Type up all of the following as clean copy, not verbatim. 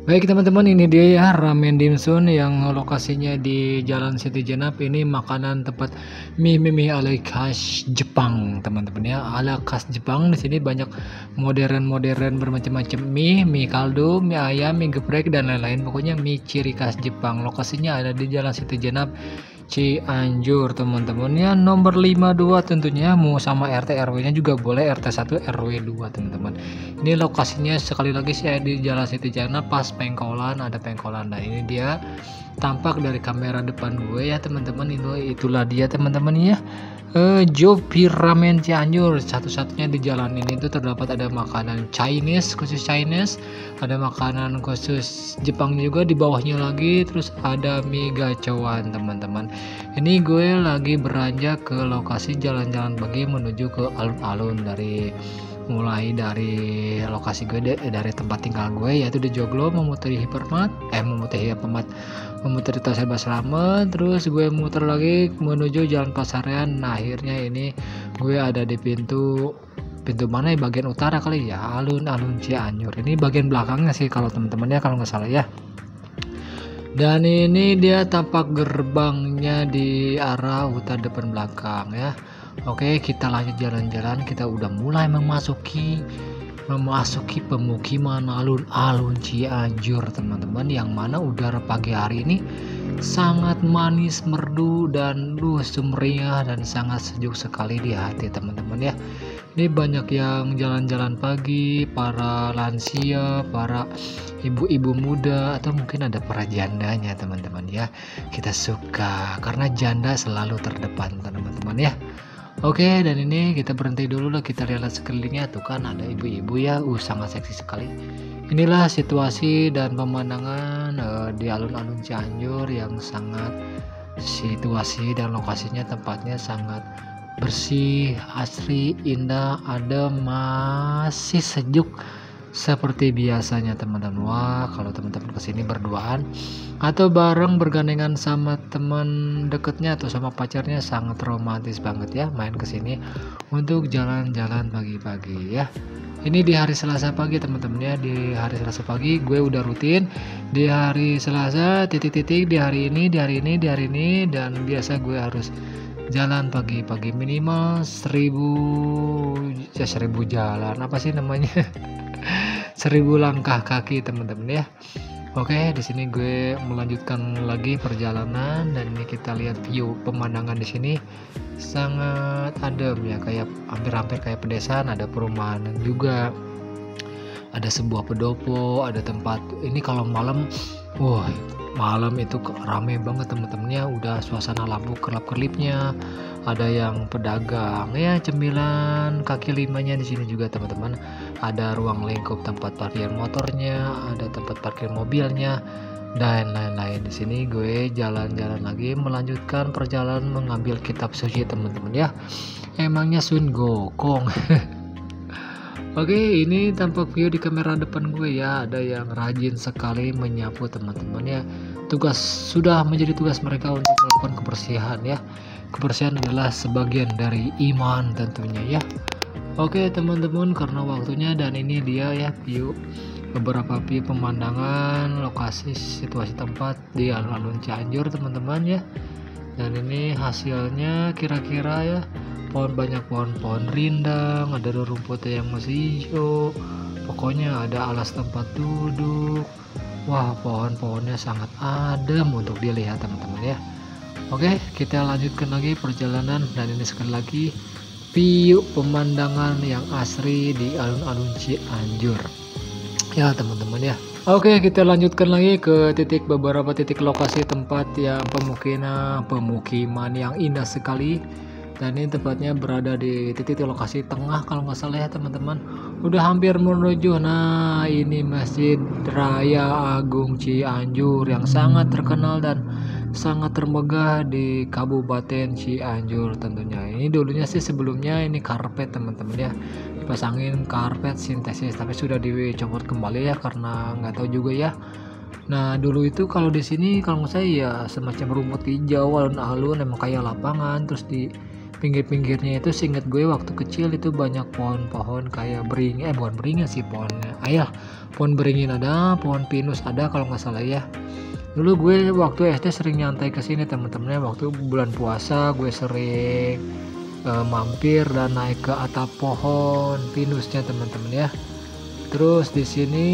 Baik teman-teman, ini dia ya ramen dimsum yang lokasinya di Jalan Siti Jenar. Ini makanan tempat mie ala khas Jepang teman-teman ya, ala khas Jepang. Di sini banyak modern bermacam-macam mie kaldu, mie ayam, mie geprek dan lain-lain. Pokoknya mie ciri khas Jepang. Lokasinya ada di Jalan Siti Jenar, Cianjur teman-teman ya, nomor 52 tentunya. Mau sama RT RW-nya juga boleh, RT 1 RW 2 teman-teman. Ini lokasinya sekali lagi saya di Jalan Siti Jenar, pas pengkolan, ada pengkolan. Nah ini dia tampak dari kamera depan gue ya teman-teman. Itulah dia teman-teman ya, Jopi Ramen Cianjur. Satu-satunya di jalan ini tuh terdapat ada makanan Chinese, khusus Chinese, ada makanan khusus Jepang juga di bawahnya lagi, terus ada mie gacoan teman-teman. Ini gue lagi beranjak ke lokasi jalan-jalan pagi menuju ke alun-alun, mulai dari lokasi gue dari tempat tinggal gue yaitu di Joglo, memutari Tasir Basramet, terus gue muter lagi menuju Jalan Pasarian. Nah akhirnya ini gue ada di pintu mana ya, bagian utara kali ya, alun-alun Cianjur. Ini bagian belakangnya sih kalau teman-teman ya, kalau nggak salah ya. Dan ini dia tampak gerbangnya di arah utara depan belakang ya. Oke, kita lanjut jalan-jalan. Kita udah mulai memasuki pemukiman alun-alun Cianjur teman-teman, yang mana udara pagi hari ini sangat manis merdu dan sumringah dan sangat sejuk sekali di hati teman-teman ya. Ini banyak yang jalan-jalan pagi, para lansia, para ibu-ibu muda, atau mungkin ada para jandanya teman-teman ya. Kita suka karena janda selalu terdepan teman-teman ya. Oke, dan ini kita berhenti dulu lah, kita lihat sekelilingnya. Tuh kan ada ibu-ibu ya, sangat seksi sekali. Inilah situasi dan pemandangan di alun-alun Cianjur yang sangat, situasi dan lokasinya, tempatnya sangat bersih, asri, indah, adem, masih sejuk seperti biasanya teman-teman. Wah, kalau teman-teman kesini berduaan atau bareng bergandengan sama teman deketnya atau sama pacarnya, sangat romantis banget ya main kesini untuk jalan-jalan pagi-pagi ya. Ini di hari Selasa pagi teman-teman ya. Di hari Selasa pagi gue udah rutin di hari Selasa titik-titik di hari ini, dan biasa gue harus jalan pagi-pagi minimal 1000 jalan, apa sih namanya, 1000 langkah kaki teman-teman ya. Oke, di sini gue melanjutkan lagi perjalanan, dan ini kita lihat view pemandangan di sini sangat adem ya, kayak hampir kayak pedesaan. Ada perumahan juga, ada sebuah pendopo, ada tempat ini kalau malam, wah malam itu rame banget teman-temannya. Udah suasana lampu kerlap-kerlipnya, ada yang pedagang ya, cemilan kaki limanya di sini juga teman-teman. Ada ruang lingkup tempat parkir motornya, ada tempat parkir mobilnya, dan lain-lain. Di sini gue jalan-jalan lagi, melanjutkan perjalanan mengambil kitab suci teman-teman ya. Emangnya Sun Gokong. Oke, ini tampak view di kamera depan gue ya. Ada yang rajin sekali menyapu teman-teman ya. Sudah menjadi tugas mereka untuk melakukan kebersihan ya. Kebersihan adalah sebagian dari iman tentunya ya. Oke teman-teman, karena waktunya, dan ini dia ya beberapa view pemandangan, lokasi, situasi tempat di alun-alun Cianjur teman-teman ya. Dan ini hasilnya kira-kira ya, banyak pohon-pohon rindang, ada rumputnya yang masih hijau, pokoknya ada alas tempat duduk. Wah, pohon-pohonnya sangat adem untuk dilihat teman-teman ya. Oke, kita lanjutkan lagi perjalanan, dan ini sekali lagi view pemandangan yang asri di alun-alun Cianjur ya teman-teman ya. Oke, kita lanjutkan lagi ke beberapa titik lokasi tempat yang pemukiman yang indah sekali. Dan ini tempatnya berada di titik lokasi tengah kalau nggak salah ya teman-teman. Udah hampir menuju. Nah ini Masjid Raya Agung Cianjur yang sangat terkenal dan sangat termegah di Kabupaten Cianjur tentunya. Ini dulunya sih, sebelumnya ini karpet teman-teman ya, dipasangin karpet sintesis, tapi sudah dicopot kembali ya karena nggak tahu juga ya. Nah dulu itu kalau di sini kalau nggak saya ya semacam rumput hijau, alun-alun, emang kayak lapangan, terus pinggir-pinggirnya itu seinget gue waktu kecil itu banyak pohon-pohon kayak beringin, bukan beringin sih, pohon beringin ada, pohon pinus ada kalau nggak salah ya. Dulu gue waktu SD sering nyantai ke sini teman-temannya, waktu bulan puasa gue sering mampir dan naik ke atap pohon pinusnya teman-teman ya. Terus di sini,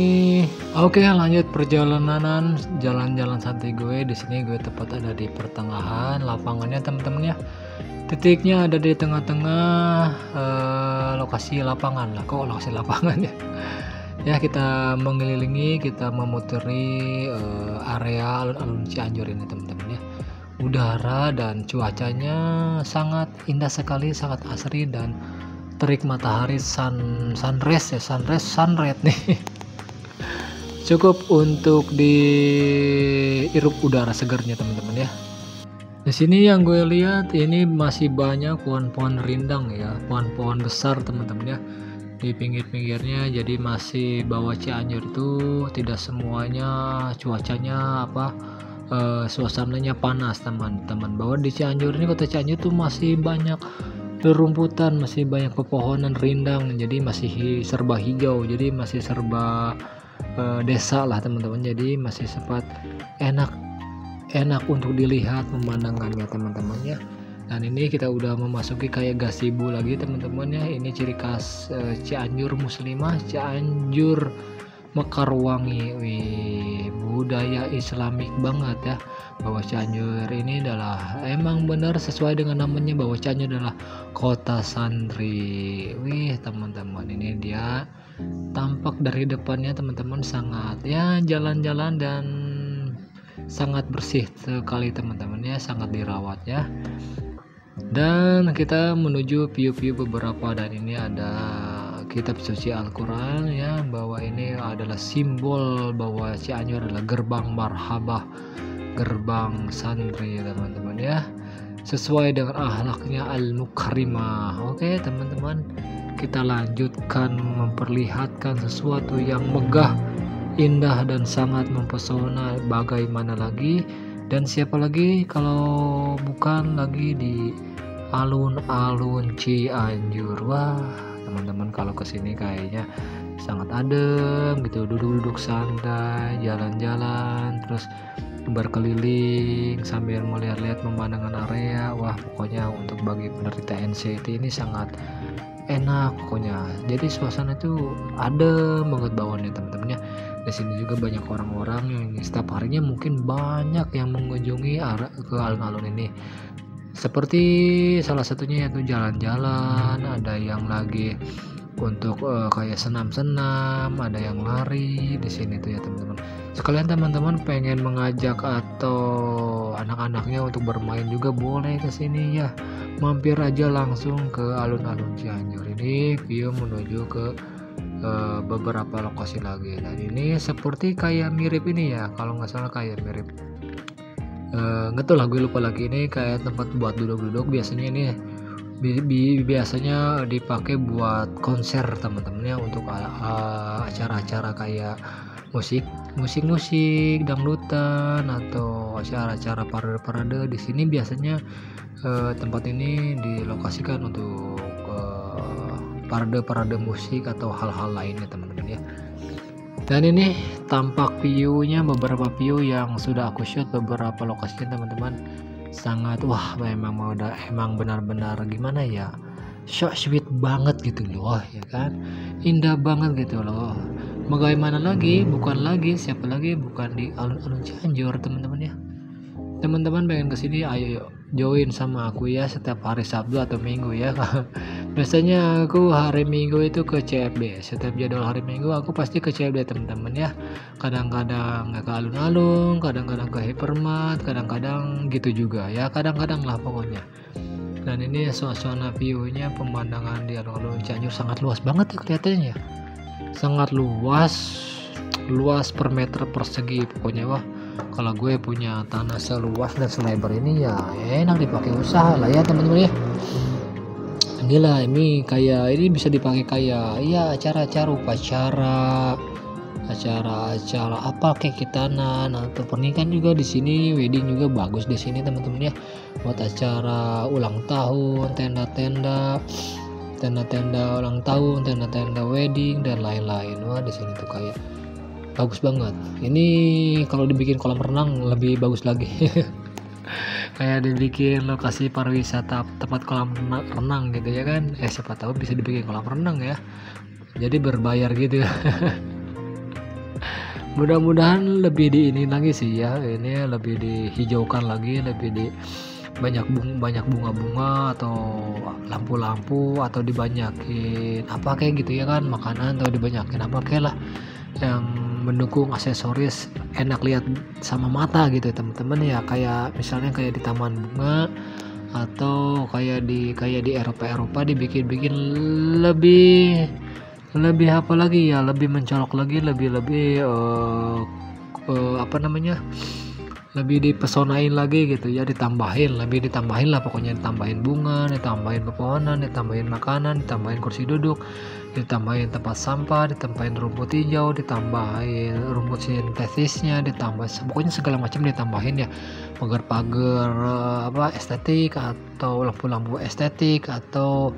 oke, lanjut perjalanan jalan-jalan santai gue. Di sini gue tepat ada di pertengahan lapangannya teman-teman ya. Titiknya ada di tengah-tengah lokasi lapangan lah. Kok lokasi lapangan ya? Ya, kita mengelilingi, kita memuteri area alun-alun Cianjur ini teman-teman ya. Udara dan cuacanya sangat indah sekali, sangat asri dan terik matahari sunrise nih. Cukup untuk dihirup udara segarnya teman-teman ya. Di sini yang gue lihat ini masih banyak pohon-pohon rindang ya, pohon-pohon besar teman-teman ya. Di pinggir-pinggirnya, jadi masih bahwa Cianjur itu tidak semuanya cuacanya suasananya panas teman-teman. Bahwa di Cianjur ini, kota Cianjur tuh masih banyak rumputan, masih banyak pepohonan rindang, jadi masih serba hijau, jadi masih serba desa lah teman-teman. Jadi masih sempat enak untuk dilihat pemandangannya teman-teman ya. Dan ini kita udah memasuki kayak gazebo lagi teman-teman ya. Ini ciri khas Cianjur Muslimah, Cianjur Mekarwangi. Wih, budaya Islamik banget ya. Bahwa Cianjur ini adalah emang benar sesuai dengan namanya, bahwa Cianjur adalah kota santri. Wih teman-teman, ini dia tampak dari depannya teman-teman, sangat ya jalan-jalan dan sangat bersih sekali teman-teman ya, sangat dirawat ya. Dan kita menuju view-view beberapa, dan ini ada kitab suci Al-Quran ya, bahwa ini adalah simbol bahwa Cianjur adalah gerbang marhabah, gerbang santri teman-teman ya, sesuai dengan akhlaknya al-mukarimah. Oke teman-teman, kita lanjutkan memperlihatkan sesuatu yang megah, indah dan sangat mempesona. Bagaimana lagi dan siapa lagi kalau bukan lagi di alun-alun Cianjur. Wah teman-teman, kalau kesini kayaknya sangat adem gitu, duduk-duduk santai, jalan-jalan, terus berkeliling sambil melihat-lihat pemandangan area. Wah pokoknya untuk bagi penderita anxiety ini sangat enak pokoknya. Jadi suasana itu adem banget bawaannya teman-teman ya. Di sini juga banyak orang-orang yang setiap harinya mungkin banyak yang mengunjungi ke alun-alun ini. Seperti salah satunya yaitu jalan-jalan, ada yang lagi untuk kayak senam-senam, ada yang lari di sini tuh ya teman-teman. Sekalian teman-teman pengen mengajak atau anak-anaknya untuk bermain juga boleh ke sini ya. Mampir aja langsung ke alun-alun Cianjur. Ini view menuju ke beberapa lokasi lagi. Dan ini seperti kayak mirip ini ya, kalau nggak salah kayak mirip nggak tahu lah, gue lupa lagi. Ini kayak tempat buat duduk-duduk, biasanya ini biasanya dipakai buat konser teman-teman ya, untuk acara-acara kayak musik dangdutan atau acara-acara parade. Di sini biasanya tempat ini dilokasikan untuk parade musik atau hal-hal lainnya teman-teman ya. Dan ini tampak view-nya, beberapa view yang sudah aku shoot beberapa lokasinya teman-teman. Sangat wah, emang benar-benar gimana ya, so sweet banget gitu loh ya kan, indah banget gitu loh. Bagaimana lagi, siapa lagi bukan di alun-alun Cianjur teman-teman ya. Teman-teman pengen kesini, ayo join sama aku ya setiap hari Sabtu atau Minggu ya. Biasanya aku hari Minggu itu ke CFD, setiap jadwal hari Minggu aku pasti ke CFD teman-teman ya. Kadang-kadang ke alun-alun, kadang-kadang ke Hypermart, kadang-kadang gitu juga ya, kadang-kadang lah pokoknya. Dan ini suasana view-nya, pemandangan di alun-alun Cianjur sangat luas banget ya kelihatannya ya. Sangat luas per meter persegi pokoknya. Wah, kalau gue punya tanah seluas dan selebar ini ya enak dipakai usaha lah ya teman-teman ya. Gila, ini bisa dipakai kayak ya acara-acara upacara acara-acara apa kayak khitanan atau pernikahan juga di sini, wedding juga bagus di sini teman-teman ya. Buat acara ulang tahun, tenda-tenda ulang tahun, tenda-tenda wedding dan lain-lain. Wah, di sini tuh kayak bagus banget. Ini kalau dibikin kolam renang lebih bagus lagi. Kayak dibikin lokasi pariwisata tempat kolam renang gitu ya kan. Siapa tahu bisa dibikin kolam renang ya. Jadi berbayar gitu ya. Mudah-mudahan lebih di ini lagi sih ya. Ini lebih dihijaukan lagi, lebih di banyak bunga-bunga atau lampu-lampu atau dibanyakin apa kayak gitu ya kan, makanan atau dibanyakin apa kayak lah yang mendukung aksesoris enak lihat sama mata gitu teman-teman ya, kayak misalnya kayak di taman bunga atau kayak di Eropa dibikin lebih apa lagi ya, lebih mencolok lagi, lebih apa namanya, lebih dipesonain lagi gitu ya, ditambahin lah pokoknya, ditambahin bunga, ditambahin pepohonan, ditambahin makanan, ditambahin kursi duduk, ditambahin tempat sampah, ditambahin rumput hijau, ditambahin rumput sintesisnya, ditambah pokoknya segala macam ditambahin ya, pagar-pagar apa estetik atau lampu-lampu estetik atau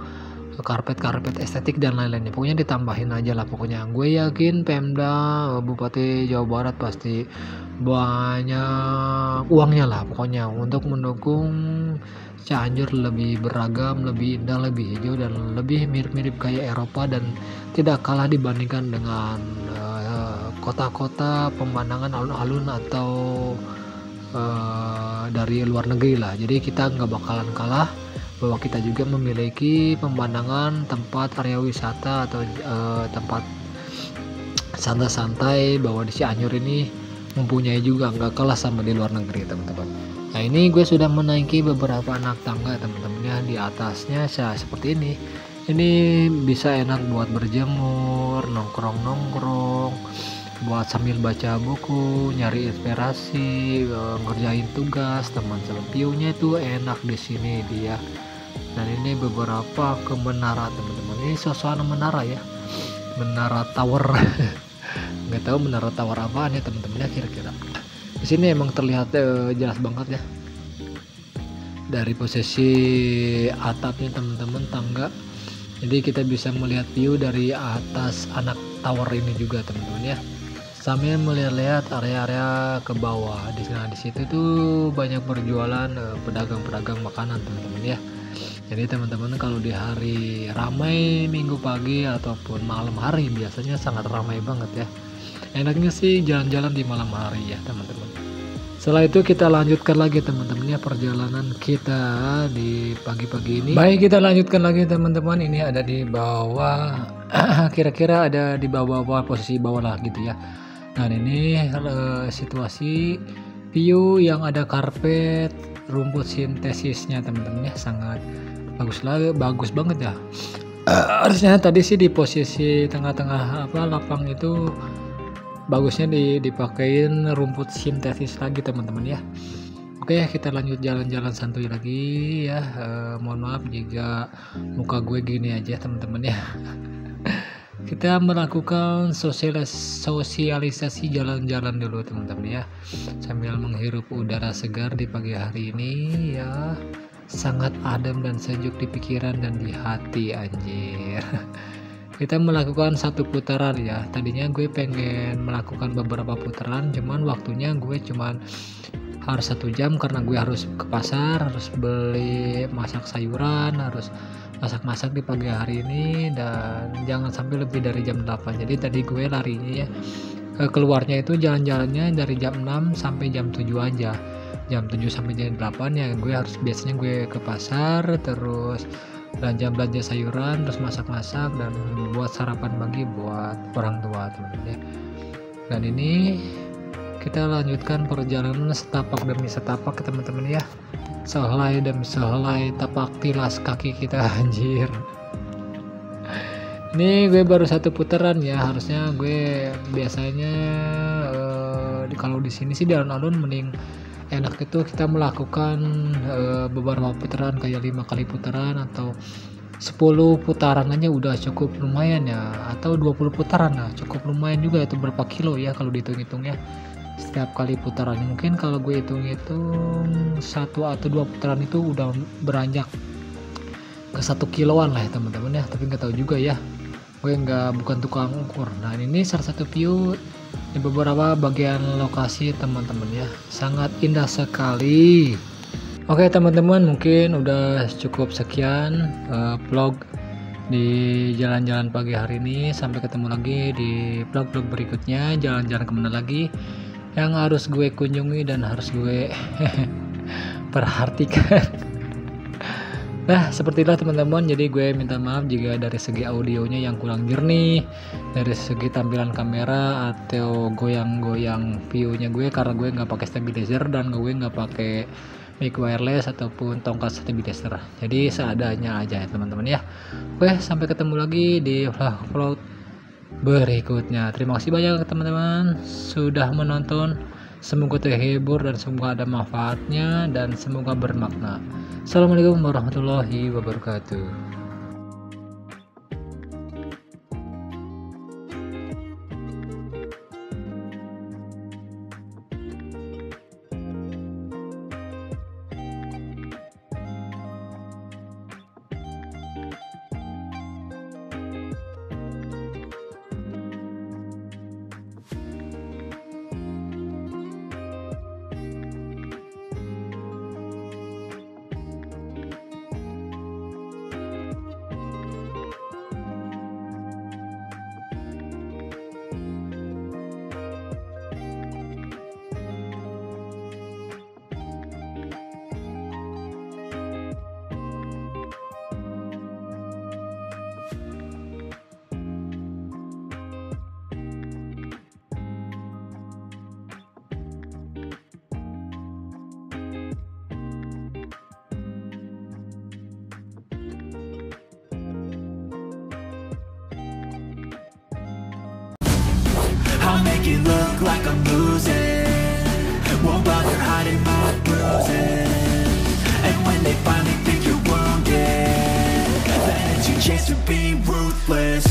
karpet estetik dan lain-lainnya, pokoknya ditambahin aja lah pokoknya. Gue yakin Pemda Bupati Jawa Barat pasti banyak uangnya lah pokoknya untuk mendukung Cianjur lebih beragam, lebih indah, lebih hijau dan lebih mirip-mirip kayak Eropa dan tidak kalah dibandingkan dengan kota-kota pemandangan alun-alun atau dari luar negeri lah. Jadi kita nggak bakalan kalah, bahwa kita juga memiliki pemandangan tempat area wisata atau tempat santai-santai, bahwa di Cianjur ini mempunyai juga, nggak kalah sama di luar negeri teman-teman. Nah ini gue sudah menaiki beberapa anak tangga teman-teman ya, di atasnya seperti ini bisa enak buat berjemur, nongkrong buat sambil baca buku, nyari inspirasi, ngerjain tugas teman. View-nya itu enak di sini dia. Dan ini beberapa ke menara teman-teman, ini suasana menara ya, menara tower. Nggak tahu menara tower apaan ya teman-teman ya, kira-kira di sini emang terlihat jelas banget ya dari posisi atapnya teman-teman, tangga, jadi kita bisa melihat view dari atas anak tower ini juga teman-teman ya, sambil melihat area-area ke bawah. Di situ tuh banyak berjualan pedagang-pedagang makanan teman-teman ya. Jadi teman-teman kalau di hari ramai minggu pagi ataupun malam hari biasanya sangat ramai banget ya. Enaknya sih jalan-jalan di malam hari ya teman-teman. Setelah itu kita lanjutkan lagi teman-teman ya perjalanan kita di pagi-pagi ini. Baik, kita lanjutkan lagi teman-teman. Ini ada di bawah, kira-kira ada di bawah posisi bawah lah gitu ya. Nah ini situasi view yang ada karpet rumput sintesisnya teman-teman ya, sangat bagus banget ya. Harusnya tadi sih di posisi tengah-tengah lapang itu bagusnya dipakein rumput sintesis lagi teman-teman ya. Oke, kita lanjut jalan-jalan santuy lagi ya. Mohon maaf jika muka gue gini aja teman-teman ya. Kita melakukan sosialisasi jalan-jalan dulu teman-teman ya, sambil menghirup udara segar di pagi hari ini ya. Sangat adem dan sejuk di pikiran dan di hati anjir. Kita melakukan satu putaran ya. Tadinya gue pengen melakukan beberapa putaran, cuman waktunya gue cuman harus 1 jam karena gue harus ke pasar, harus beli masak sayuran, harus masak-masak di pagi hari ini, dan jangan sampai lebih dari jam 8. Jadi tadi gue larinya ya keluarnya itu jalan-jalannya dari jam 6 sampai jam 7 aja. Jam 7 sampai jam 8 ya gue harus, biasanya gue ke pasar terus belanja sayuran, terus masak-masak dan buat sarapan pagi buat orang tua teman-teman ya. Dan ini kita lanjutkan perjalanan setapak demi setapak teman-teman ya, sehelai demi sehelai tapak tilas kaki kita anjir. Ini gue baru 1 putaran ya, harusnya gue biasanya kalau di sini sih di alun-alun mending enak itu kita melakukan beberapa putaran kayak 5 kali putaran atau 10 putaran aja udah cukup lumayan ya, atau 20 putaran. Nah, cukup lumayan juga itu, berapa kilo ya kalau dihitung-hitung ya. Setiap kali putaran mungkin kalau gue hitung-hitung 1 atau 2 putaran itu udah beranjak ke 1 kiloan lah ya teman-teman ya, tapi nggak tahu juga ya, gue bukan tukang ukur. Nah, ini salah satu view di beberapa bagian lokasi teman-teman ya, sangat indah sekali. Oke teman-teman, mungkin udah cukup sekian vlog di jalan-jalan pagi hari ini. Sampai ketemu lagi di vlog-vlog berikutnya, jalan-jalan kemana lagi yang harus gue kunjungi dan harus gue perhatikan. Nah, seperti itulah teman-teman. Jadi gue minta maaf jika dari segi audionya yang kurang jernih, dari segi tampilan kamera atau goyang-goyang view-nya gue, karena gue nggak pakai stabilizer dan gue nggak pakai mic wireless ataupun tongkat stabilizer. Jadi seadanya aja ya teman-teman ya. Oke, sampai ketemu lagi di vlog berikutnya. Terima kasih banyak teman-teman sudah menonton. Semoga terhibur dan semoga ada manfaatnya dan semoga bermakna. Assalamualaikum warahmatullahi wabarakatuh. I'll make it look like I'm losing, won't bother hiding my bruises. And when they finally think you're wounded, then it's your chance to be ruthless.